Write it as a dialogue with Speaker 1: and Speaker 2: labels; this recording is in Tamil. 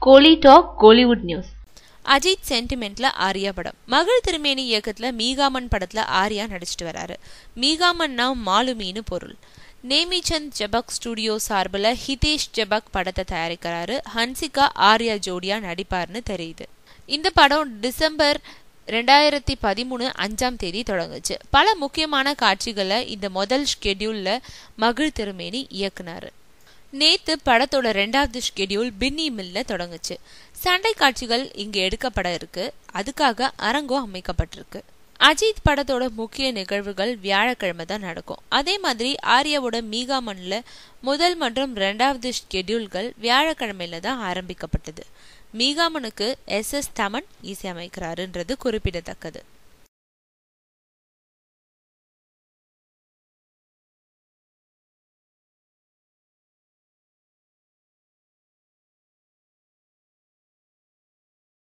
Speaker 1: கோலி டாக் கோலிவுட் நியூஸ்.
Speaker 2: அஜித் சென்டிமெண்ட்ல ஆர்யா படம். மகள் திருமேனி இயக்கத்துல மீகாமன் படத்துல ஆர்யா நடிச்சிட்டு வராரு. மீகாமன்னா மாலுமின்னு பொருள். நேமிச்சந்த் ஜபக் ஸ்டுடியோ சார்பில் ஹிதேஷ் ஜபக் படத்தை தயாரிக்கிறாரு. ஹன்சிகா ஆர்யா ஜோடியா நடிப்பார்னு தெரியுது. இந்த படம் டிசம்பர் 2013 5ஆம் தேதி தொடங்குச்சு. பல முக்கியமான காட்சிகளை இந்த முதல் ஷெட்யூல்ல மகள் திருமேனி இயக்குனாரு. நேத்து படத்தோட 2வது ஷெட்யூல் பின்னி மில்ல தொடங்குச்சு. சண்டை காட்சிகள் இங்க எடுக்கப்பட இருக்கு. அதுக்காக அரங்கம் அமைக்கப்பட்டிருக்கு. அஜித் படத்தோட முக்கிய நிகழ்வுகள் வியாழக்கிழமை தான் நடக்கும். அதே மாதிரி ஆர்யாவோட மீகாமன்ல முதல் மற்றும் 2வது ஷெட்யூல்கள் வியாழக்கிழமையில தான் ஆரம்பிக்கப்பட்டது. மீகாமனுக்கு SS தமன் இசையமைக்கிறாருன்றது குறிப்பிடத்தக்கது.